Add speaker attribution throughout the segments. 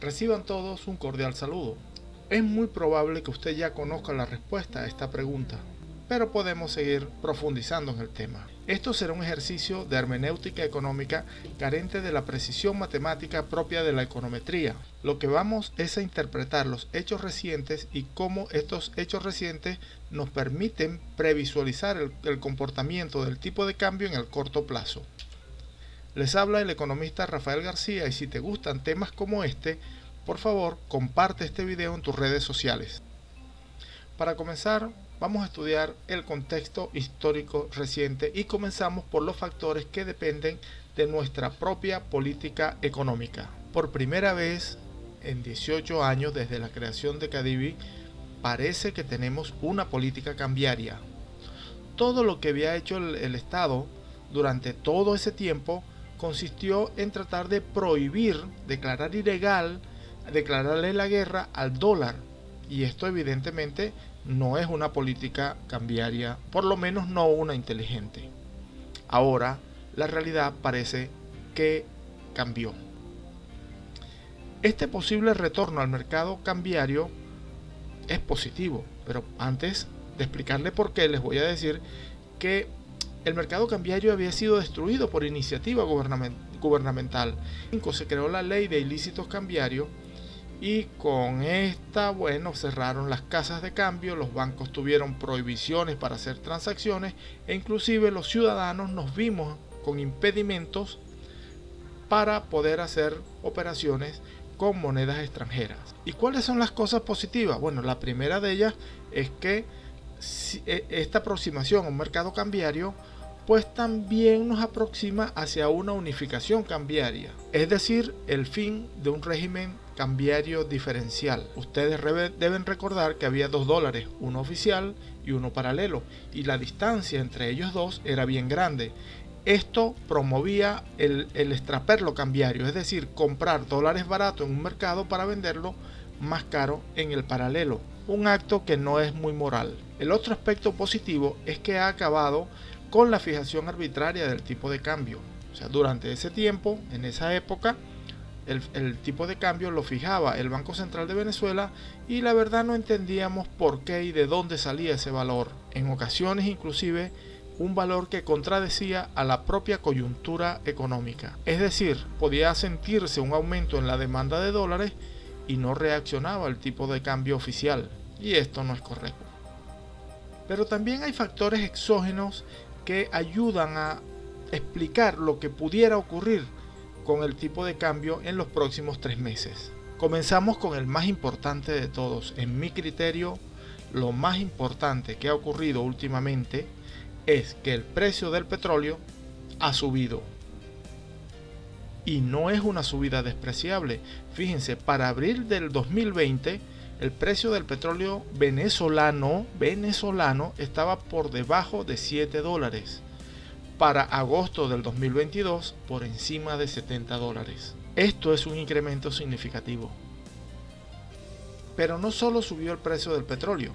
Speaker 1: Reciban todos un cordial saludo. Es muy probable que usted ya conozca la respuesta a esta pregunta, pero podemos seguir profundizando en el tema. Esto será un ejercicio de hermenéutica económica carente de la precisión matemática propia de la econometría. Lo que vamos es a interpretar los hechos recientes y cómo estos hechos recientes nos permiten previsualizar el comportamiento del tipo de cambio en el corto plazo. Les habla el economista Rafael García y si te gustan temas como este, por favor comparte este video en tus redes sociales. Para comenzar, vamos a estudiar el contexto histórico reciente y comenzamos por los factores que dependen de nuestra propia política económica. Por primera vez en 18 años desde la creación de Cadivi, parece que tenemos una política cambiaria. Todo lo que había hecho el Estado durante todo ese tiempo consistió en tratar de prohibir, declarar ilegal, declararle la guerra al dólar. Y esto evidentemente no es una política cambiaria, por lo menos no una inteligente. Ahora la realidad parece que cambió. Este posible retorno al mercado cambiario es positivo, pero antes de explicarle por qué, les voy a decir que el mercado cambiario había sido destruido por iniciativa gubernamental. Se creó la ley de ilícitos cambiarios y con esta, cerraron las casas de cambio, los bancos tuvieron prohibiciones para hacer transacciones e inclusive los ciudadanos nos vimos con impedimentos para poder hacer operaciones con monedas extranjeras. ¿Y cuáles son las cosas positivas? Bueno, la primera de ellas es que esta aproximación a un mercado cambiario pues también nos aproxima hacia una unificación cambiaria, es decir, el fin de un régimen cambiario diferencial. Ustedes deben recordar que había dos dólares, uno oficial y uno paralelo, y la distancia entre ellos dos era bien grande. Esto promovía el extraperlo cambiario, es decir, comprar dólares baratos en un mercado para venderlo más caro en el paralelo, un acto que no es muy moral. El otro aspecto positivo es que ha acabado con la fijación arbitraria del tipo de cambio. O sea, durante ese tiempo, en esa época, el tipo de cambio lo fijaba el Banco Central de Venezuela y la verdad no entendíamos por qué y de dónde salía ese valor. En ocasiones inclusive un valor que contradecía a la propia coyuntura económica. Es decir, podía sentirse un aumento en la demanda de dólares y no reaccionaba el tipo de cambio oficial. Y esto no es correcto. Pero también hay factores exógenos que ayudan a explicar lo que pudiera ocurrir con el tipo de cambio en los próximos 3 meses. Comenzamos con el más importante de todos. En mi criterio, lo más importante que ha ocurrido últimamente es que el precio del petróleo ha subido. Y no es una subida despreciable. Fíjense, para abril del 2020, el precio del petróleo venezolano estaba por debajo de 7 dólares. Para agosto del 2022, por encima de 70 dólares. Esto es un incremento significativo. Pero no solo subió el precio del petróleo,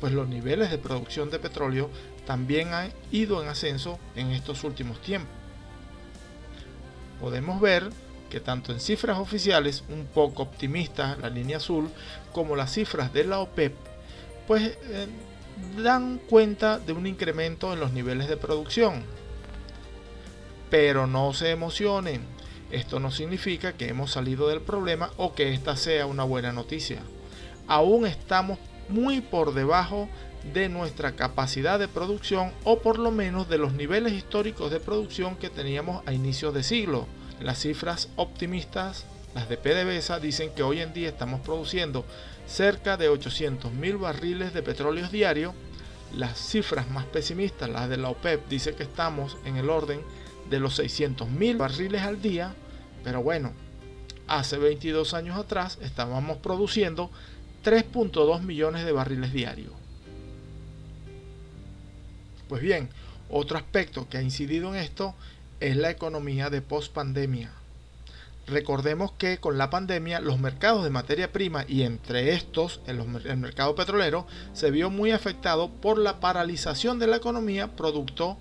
Speaker 1: pues los niveles de producción de petróleo también han ido en ascenso en estos últimos tiempos. Podemos ver que tanto en cifras oficiales un poco optimistas, la línea azul, como las cifras de la OPEP, pues dan cuenta de un incremento en los niveles de producción. Pero no se emocionen, esto no significa que hemos salido del problema o que esta sea una buena noticia. Aún estamos muy por debajo de nuestra capacidad de producción o por lo menos de los niveles históricos de producción que teníamos a inicios de siglo. Las cifras optimistas, las de PDVSA, dicen que hoy en día estamos produciendo cerca de 800.000 barriles de petróleo diario. Las cifras más pesimistas, las de la OPEP, dicen que estamos en el orden de los 600.000 barriles al día, pero bueno, hace 22 años atrás estábamos produciendo 3.2 millones de barriles diarios. Pues bien, otro aspecto que ha incidido en esto es la economía de post-pandemia. Recordemos que con la pandemia los mercados de materia prima y entre estos el mercado petrolero se vio muy afectado por la paralización de la economía producto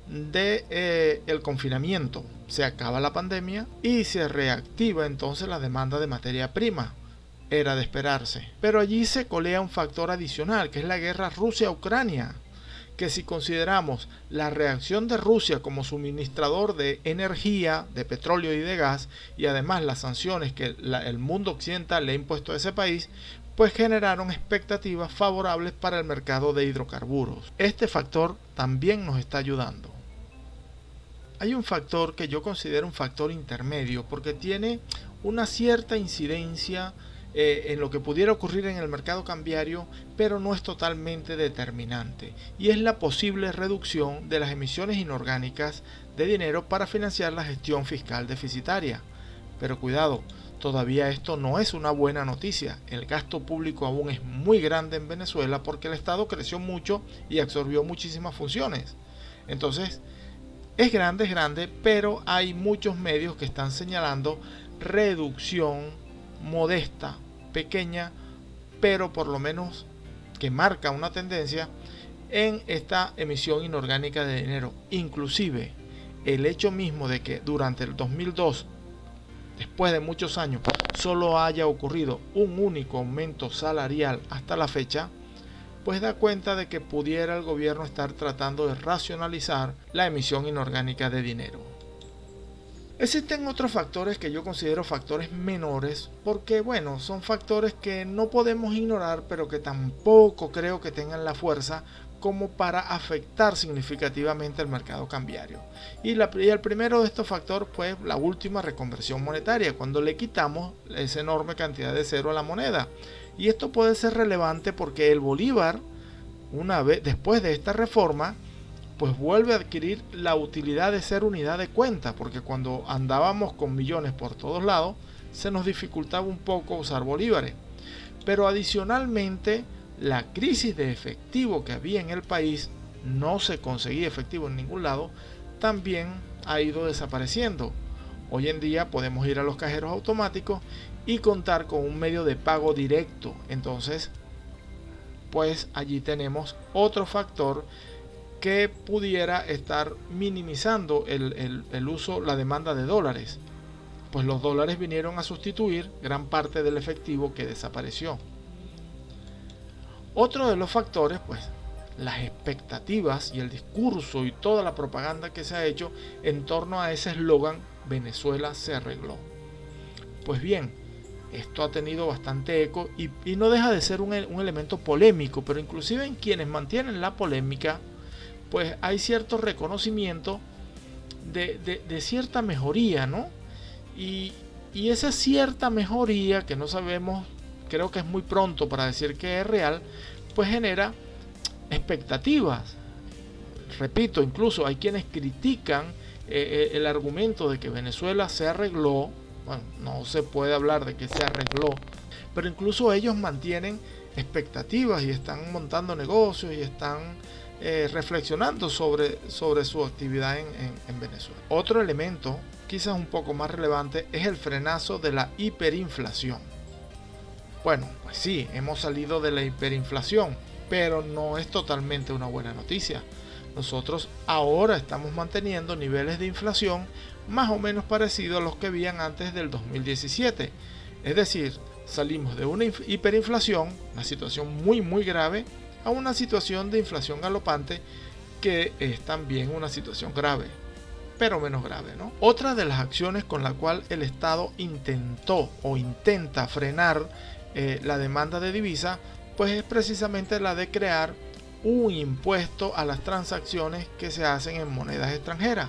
Speaker 1: de el confinamiento. Se acaba la pandemia y se reactiva entonces la demanda de materia prima. Era de esperarse. Pero allí se colea un factor adicional, que es la guerra Rusia-Ucrania, que si consideramos la reacción de Rusia como suministrador de energía, de petróleo y de gas, y además las sanciones que el mundo occidental le ha impuesto a ese país, pues generaron expectativas favorables para el mercado de hidrocarburos. Este factor también nos está ayudando. Hay un factor que yo considero un factor intermedio, porque tiene una cierta incidencia en lo que pudiera ocurrir en el mercado cambiario, pero no es totalmente determinante, y es la posible reducción de las emisiones inorgánicas de dinero para financiar la gestión fiscal deficitaria. Pero cuidado, todavía esto no es una buena noticia. El gasto público aún es muy grande en Venezuela porque el Estado creció mucho y absorbió muchísimas funciones. Entonces, es grande, pero hay muchos medios que están señalando reducción modesta, pequeña, pero por lo menos que marca una tendencia en esta emisión inorgánica de dinero. Inclusive el hecho mismo de que durante el 2002, después de muchos años, solo haya ocurrido un único aumento salarial hasta la fecha, pues da cuenta de que pudiera el gobierno estar tratando de racionalizar la emisión inorgánica de dinero. Existen otros factores que yo considero factores menores, porque bueno, son factores que no podemos ignorar, pero que tampoco creo que tengan la fuerza como para afectar significativamente el mercado cambiario. Y el primero de estos factores fue la última reconversión monetaria, cuando le quitamos esa enorme cantidad de cero a la moneda. Y esto puede ser relevante porque el bolívar, una vez después de esta reforma, pues vuelve a adquirir la utilidad de ser unidad de cuenta, porque cuando andábamos con millones por todos lados, se nos dificultaba un poco usar bolívares. Pero adicionalmente, la crisis de efectivo que había en el país, no se conseguía efectivo en ningún lado, también ha ido desapareciendo. Hoy en día podemos ir a los cajeros automáticos y contar con un medio de pago directo. Entonces, pues allí tenemos otro factor que pudiera estar minimizando el uso, la demanda de dólares, pues los dólares vinieron a sustituir gran parte del efectivo que desapareció. Otro de los factores, pues las expectativas y el discurso y toda la propaganda que se ha hecho en torno a ese eslogan, Venezuela se arregló. Pues bien, esto ha tenido bastante eco y no deja de ser un elemento polémico, pero inclusive en quienes mantienen la polémica, pues hay cierto reconocimiento de cierta mejoría, ¿no? Y esa cierta mejoría, que no sabemos, creo que es muy pronto para decir que es real, pues genera expectativas. Repito, incluso hay quienes critican el argumento de que Venezuela se arregló. Bueno, no se puede hablar de que se arregló, pero incluso ellos mantienen expectativas y están montando negocios y están reflexionando sobre su actividad en Venezuela. Otro elemento, quizás un poco más relevante, es el frenazo de la hiperinflación. Bueno, pues sí, hemos salido de la hiperinflación, pero no es totalmente una buena noticia. Nosotros ahora estamos manteniendo niveles de inflación más o menos parecidos a los que habían antes del 2017. Es decir, salimos de una hiperinflación, una situación muy grave, a una situación de inflación galopante que es también una situación grave, pero menos grave, ¿no? Otra de las acciones con la cual el Estado intentó o intenta frenar la demanda de divisa, pues es precisamente la de crear un impuesto a las transacciones que se hacen en monedas extranjeras.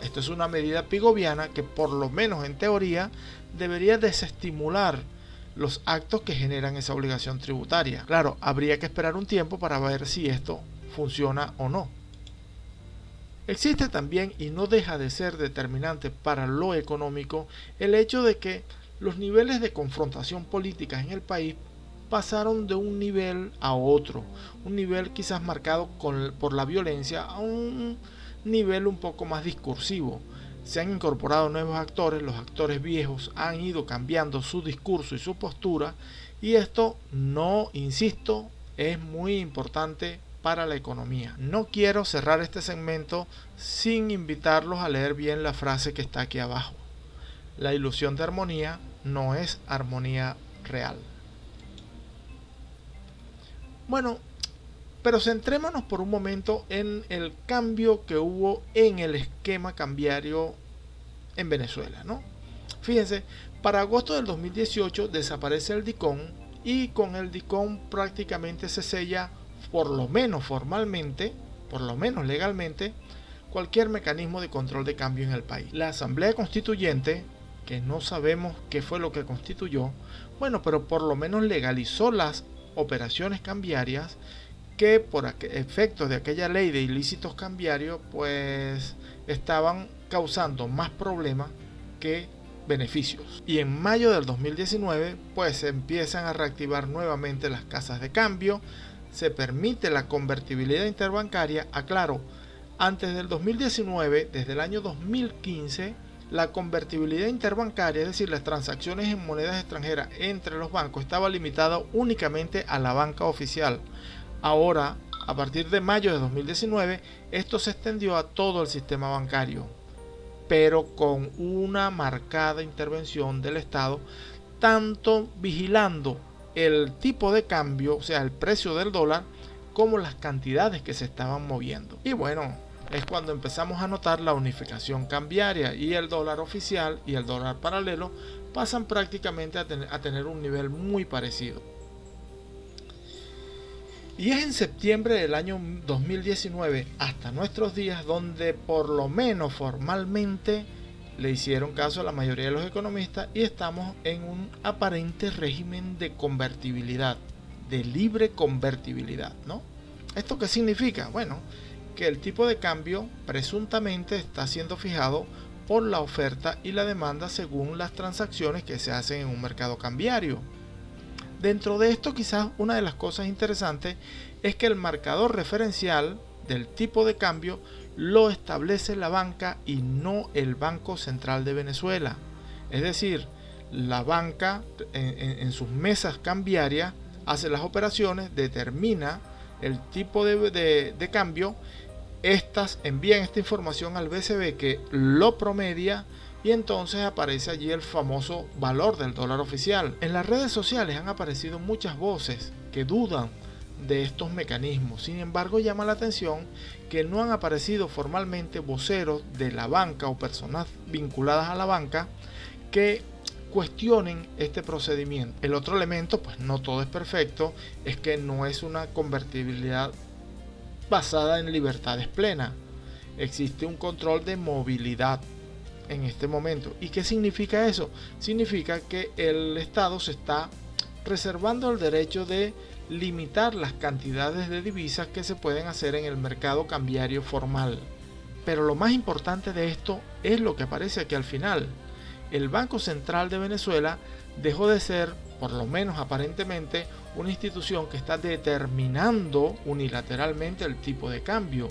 Speaker 1: Esto es una medida pigoviana que por lo menos en teoría debería desestimular los actos que generan esa obligación tributaria. Claro, habría que esperar un tiempo para ver si esto funciona o no. Existe también, y no deja de ser determinante para lo económico, el hecho de que los niveles de confrontación política en el país pasaron de un nivel a otro, un nivel quizás marcado por la violencia a un nivel un poco más discursivo. Se han incorporado nuevos actores, los actores viejos han ido cambiando su discurso y su postura, y esto no, insisto, es muy importante para la economía. No quiero cerrar este segmento sin invitarlos a leer bien la frase que está aquí abajo. La ilusión de armonía no es armonía real. Bueno, pero centrémonos por un momento en el cambio que hubo en el esquema cambiario en Venezuela, ¿no? Fíjense, para agosto del 2018 desaparece el DICOM y con el DICOM prácticamente se sella, por lo menos formalmente, por lo menos legalmente, cualquier mecanismo de control de cambio en el país. La Asamblea Constituyente, que no sabemos qué fue lo que constituyó, bueno, pero por lo menos legalizó las operaciones cambiarias que por efectos de aquella ley de ilícitos cambiarios pues estaban causando más problemas que beneficios. Y en mayo del 2019 pues se empiezan a reactivar nuevamente las casas de cambio, se permite la convertibilidad interbancaria. Aclaro, antes del 2019, desde el año 2015, la convertibilidad interbancaria, es decir, las transacciones en monedas extranjeras entre los bancos, estaba limitada únicamente a la banca oficial. Ahora, a partir de mayo de 2019, esto se extendió a todo el sistema bancario, pero con una marcada intervención del Estado, tanto vigilando el tipo de cambio, o sea, el precio del dólar, como las cantidades que se estaban moviendo. Y bueno, es cuando empezamos a notar la unificación cambiaria y el dólar oficial y el dólar paralelo pasan prácticamente a tener un nivel muy parecido. Y es en septiembre del año 2019 hasta nuestros días donde por lo menos formalmente le hicieron caso a la mayoría de los economistas y estamos en un aparente régimen de convertibilidad, de libre convertibilidad, ¿no? ¿Esto qué significa? Bueno, que el tipo de cambio presuntamente está siendo fijado por la oferta y la demanda según las transacciones que se hacen en un mercado cambiario. Dentro de esto, quizás una de las cosas interesantes es que el marcador referencial del tipo de cambio lo establece la banca y no el Banco Central de Venezuela. Es decir, la banca en sus mesas cambiarias hace las operaciones, determina el tipo de cambio, estas envían esta información al BCB que lo promedia y entonces aparece allí el famoso valor del dólar oficial. En las redes sociales han aparecido muchas voces que dudan de estos mecanismos. Sin embargo, llama la atención que no han aparecido formalmente voceros de la banca o personas vinculadas a la banca que cuestionen este procedimiento. El otro elemento, pues no todo es perfecto, es que no es una convertibilidad basada en libertades plenas. Existe un control de movilidad en este momento. ¿Y qué significa eso? Significa que el Estado se está reservando el derecho de limitar las cantidades de divisas que se pueden hacer en el mercado cambiario formal. Pero lo más importante de esto es lo que aparece aquí al final. El Banco Central de Venezuela dejó de ser, por lo menos aparentemente, una institución que está determinando unilateralmente el tipo de cambio.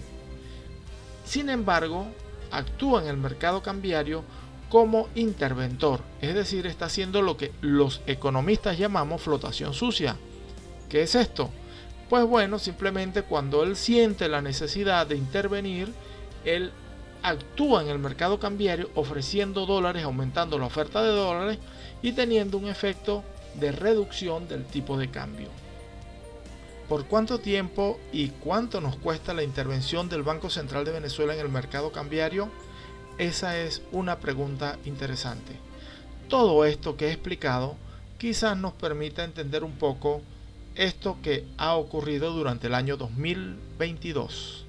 Speaker 1: Sin embargo, actúa en el mercado cambiario como interventor, es decir, está haciendo lo que los economistas llamamos flotación sucia. ¿Qué es esto? Pues bueno, simplemente cuando él siente la necesidad de intervenir, él actúa en el mercado cambiario ofreciendo dólares, aumentando la oferta de dólares y teniendo un efecto de reducción del tipo de cambio. ¿Por cuánto tiempo y cuánto nos cuesta la intervención del Banco Central de Venezuela en el mercado cambiario? Esa es una pregunta interesante. Todo esto que he explicado quizás nos permita entender un poco esto que ha ocurrido durante el año 2022.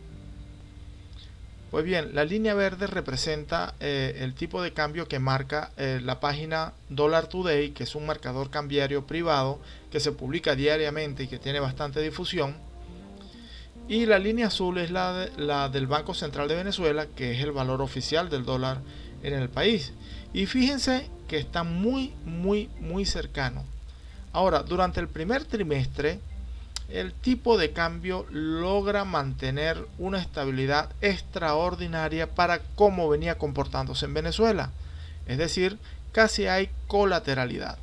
Speaker 1: Pues bien, la línea verde representa el tipo de cambio que marca la página Dollar Today, que es un marcador cambiario privado que se publica diariamente y que tiene bastante difusión. Y la línea azul es la del Banco Central de Venezuela, que es el valor oficial del dólar en el país. Y fíjense que está muy cercano. Ahora, durante el primer trimestre, el tipo de cambio logra mantener una estabilidad extraordinaria para cómo venía comportándose en Venezuela. Es decir, casi hay colateralidad.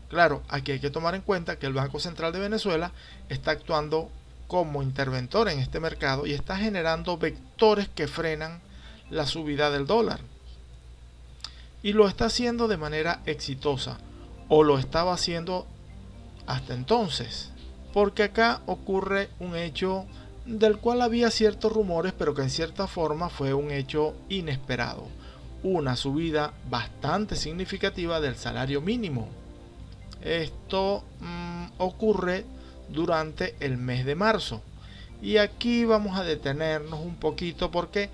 Speaker 1: Claro, aquí hay que tomar en cuenta que el Banco Central de Venezuela está actuando como interventor en este mercado y está generando vectores que frenan la subida del dólar. Y lo está haciendo de manera exitosa, o lo estaba haciendo hasta entonces. Porque acá ocurre un hecho del cual había ciertos rumores, pero que en cierta forma fue un hecho inesperado. Una subida bastante significativa del salario mínimo. Esto ocurre durante el mes de marzo. Y aquí vamos a detenernos un poquito porque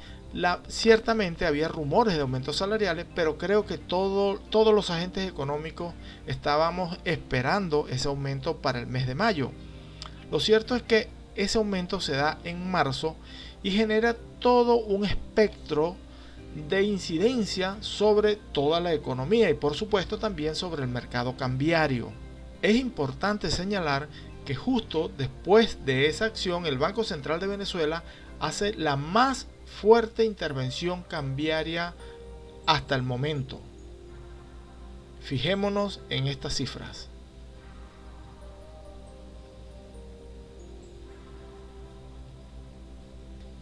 Speaker 1: ciertamente había rumores de aumentos salariales, pero creo que todos los agentes económicos estábamos esperando ese aumento para el mes de mayo. Lo cierto es que ese aumento se da en marzo y genera todo un espectro de incidencia sobre toda la economía y por supuesto también sobre el mercado cambiario. Es importante señalar que justo después de esa acción el Banco Central de Venezuela hace la más fuerte intervención cambiaria hasta el momento. Fijémonos en estas cifras.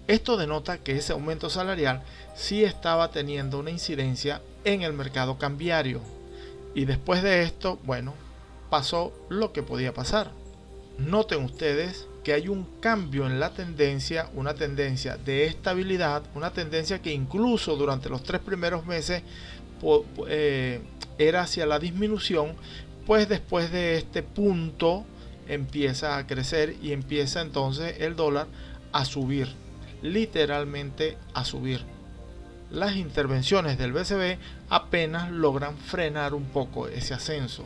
Speaker 1: Esto denota que ese aumento salarial sí estaba teniendo una incidencia en el mercado cambiario. Y después de esto, bueno, pasó lo que podía pasar. Noten ustedes que hay un cambio en la tendencia, una tendencia de estabilidad, una tendencia que incluso durante los 3 primeros meses era hacia la disminución, pues después de este punto empieza a crecer y empieza entonces el dólar a subir, literalmente a subir. Las intervenciones del BCB apenas logran frenar un poco ese ascenso.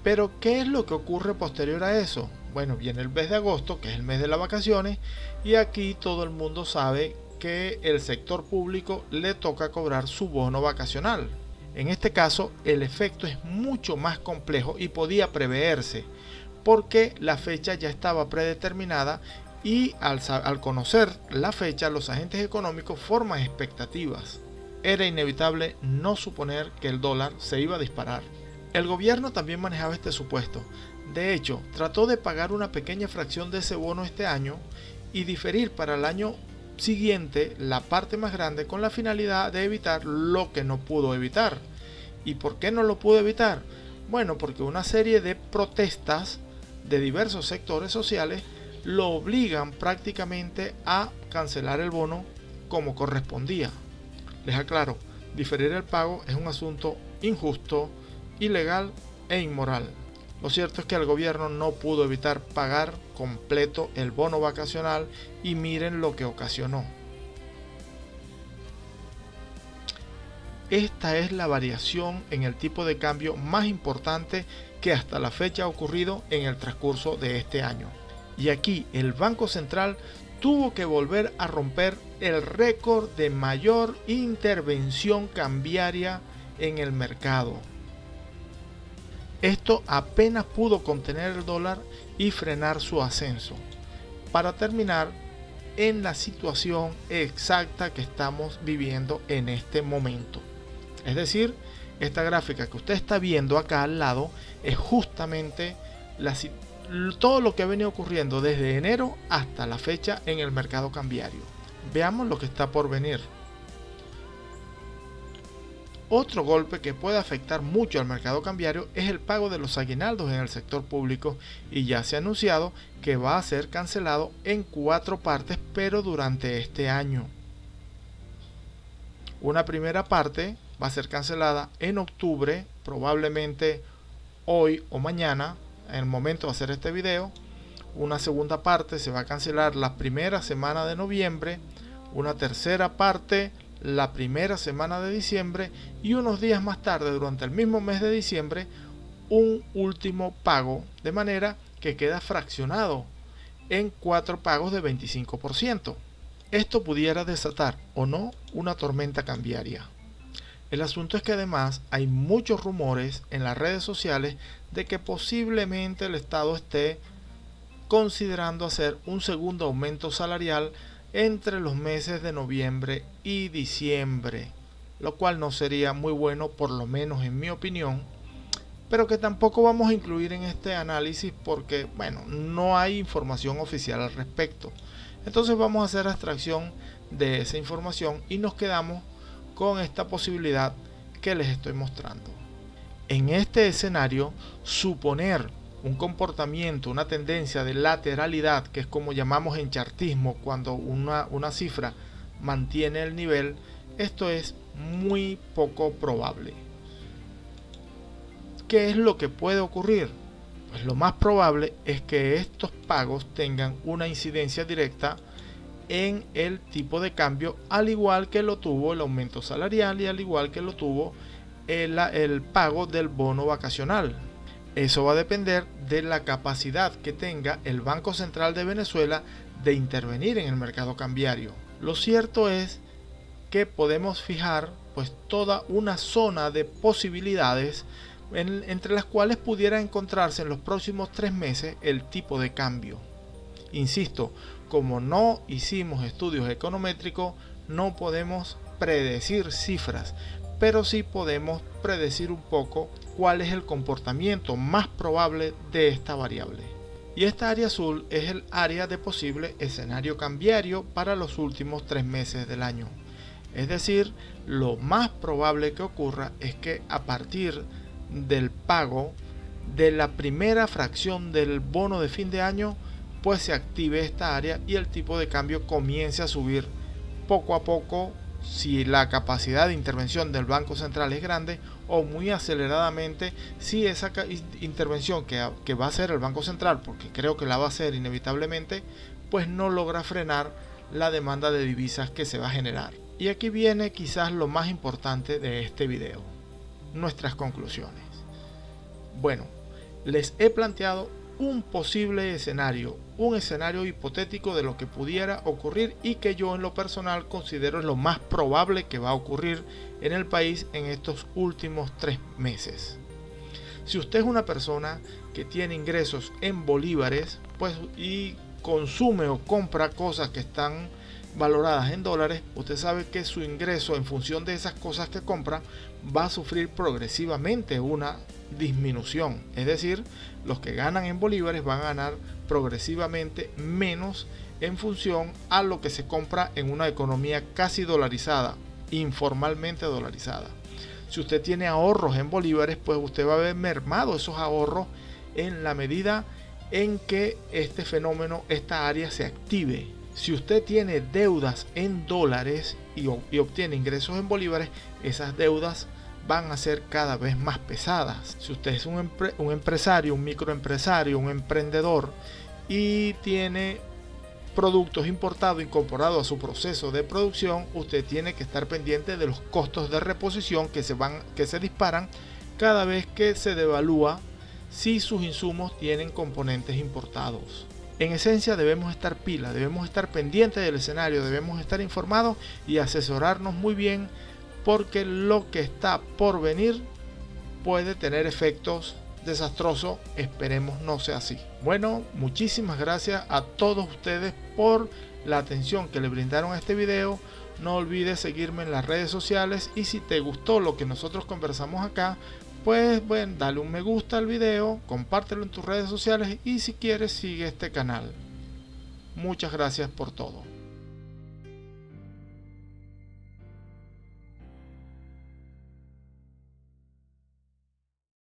Speaker 1: Pero ¿qué es lo que ocurre posterior a eso? Bueno, viene el mes de agosto, que es el mes de las vacaciones, y aquí todo el mundo sabe que el sector público le toca cobrar su bono vacacional. En este caso, el efecto es mucho más complejo y podía preverse, porque la fecha ya estaba predeterminada y al conocer la fecha, los agentes económicos forman expectativas. Era inevitable no suponer que el dólar se iba a disparar. El gobierno también manejaba este supuesto. De hecho, trató de pagar una pequeña fracción de ese bono este año y diferir para el año siguiente la parte más grande con la finalidad de evitar lo que no pudo evitar. ¿Y por qué no lo pudo evitar? Bueno, porque una serie de protestas de diversos sectores sociales lo obligan prácticamente a cancelar el bono como correspondía. Les aclaro, diferir el pago es un asunto injusto, ilegal e inmoral. Lo cierto es que el gobierno no pudo evitar pagar completo el bono vacacional y miren lo que ocasionó. Esta es la variación en el tipo de cambio más importante que hasta la fecha ha ocurrido en el transcurso de este año. Y aquí el Banco Central tuvo que volver a romper el récord de mayor intervención cambiaria en el mercado. Esto apenas pudo contener el dólar y frenar su ascenso, para terminar en la situación exacta que estamos viviendo en este momento. Es decir, esta gráfica que usted está viendo acá al lado es justamente todo lo que ha venido ocurriendo desde enero hasta la fecha en el mercado cambiario. Veamos lo que está por venir. Otro golpe que puede afectar mucho al mercado cambiario es el pago de los aguinaldos en el sector público y ya se ha anunciado que va a ser cancelado en 4 partes pero durante este año. Una primera parte va a ser cancelada en octubre, probablemente hoy o mañana, en el momento de hacer este video. Una segunda parte se va a cancelar la primera semana de noviembre, una tercera parte la primera semana de diciembre y unos días más tarde, durante el mismo mes de diciembre, un último pago, de manera que queda fraccionado en 4 pagos de 25%. Esto pudiera desatar o no una tormenta cambiaria. El asunto es que además hay muchos rumores en las redes sociales de que posiblemente el Estado esté considerando hacer un segundo aumento salarial entre los meses de noviembre y diciembre, lo cual no sería muy bueno, por lo menos en mi opinión, pero que tampoco vamos a incluir en este análisis porque, bueno, no hay información oficial al respecto. Entonces vamos a hacer abstracción de esa información y nos quedamos con esta posibilidad que les estoy mostrando. En este escenario, suponer un comportamiento, una tendencia de lateralidad, que es como llamamos en chartismo cuando una cifra mantiene el nivel, esto es muy poco probable. ¿Qué es lo que puede ocurrir? Pues lo más probable es que estos pagos tengan una incidencia directa en el tipo de cambio, al igual que lo tuvo el aumento salarial y al igual que lo tuvo el pago del bono vacacional. Eso va a depender de la capacidad que tenga el Banco Central de Venezuela de intervenir en el mercado cambiario. Lo cierto es que podemos fijar pues toda una zona de posibilidades entre las cuales pudiera encontrarse en los próximos 3 meses el tipo de cambio. Insisto, como no hicimos estudios econométricos, no podemos predecir cifras, pero sí podemos predecir un poco cuál es el comportamiento más probable de esta variable. Y esta área azul es el área de posible escenario cambiario para los últimos 3 meses del año. Es decir, lo más probable que ocurra es que a partir del pago de la primera fracción del bono de fin de año, pues se active esta área y el tipo de cambio comience a subir poco a poco, si la capacidad de intervención del Banco Central es grande, o muy aceleradamente si esa intervención que va a hacer el Banco Central, porque creo que la va a hacer inevitablemente, pues no logra frenar la demanda de divisas que se va a generar. Y aquí viene quizás lo más importante de este video: nuestras conclusiones. Bueno, les he planteado un posible escenario, un escenario hipotético de lo que pudiera ocurrir y que yo en lo personal considero lo más probable que va a ocurrir en el país en estos últimos 3 meses. Si usted es una persona que tiene ingresos en bolívares, pues y consume o compra cosas que están valoradas en dólares, usted sabe que su ingreso en función de esas cosas que compra va a sufrir progresivamente una disminución. Es decir, los que ganan en bolívares van a ganar progresivamente menos en función a lo que se compra en una economía casi dolarizada, informalmente dolarizada. Si usted tiene ahorros en bolívares, pues usted va a ver mermado esos ahorros en la medida en que este fenómeno, esta área se active. Si usted tiene deudas en dólares y obtiene ingresos en bolívares, esas deudas van a ser cada vez más pesadas. Si usted es un empresario, un microempresario, un emprendedor y tiene productos importados incorporados a su proceso de producción, usted tiene que estar pendiente de los costos de reposición que se disparan cada vez que se devalúa si sus insumos tienen componentes importados. En esencia, debemos estar pila, debemos estar pendientes del escenario, debemos estar informados y asesorarnos muy bien, porque lo que está por venir puede tener efectos desastrosos. Esperemos no sea así. Bueno, muchísimas gracias a todos ustedes por la atención que le brindaron a este video. No olvides seguirme en las redes sociales, y si te gustó lo que nosotros conversamos acá, pues bueno, dale un me gusta al video, compártelo en tus redes sociales y si quieres sigue este canal. Muchas gracias por todo.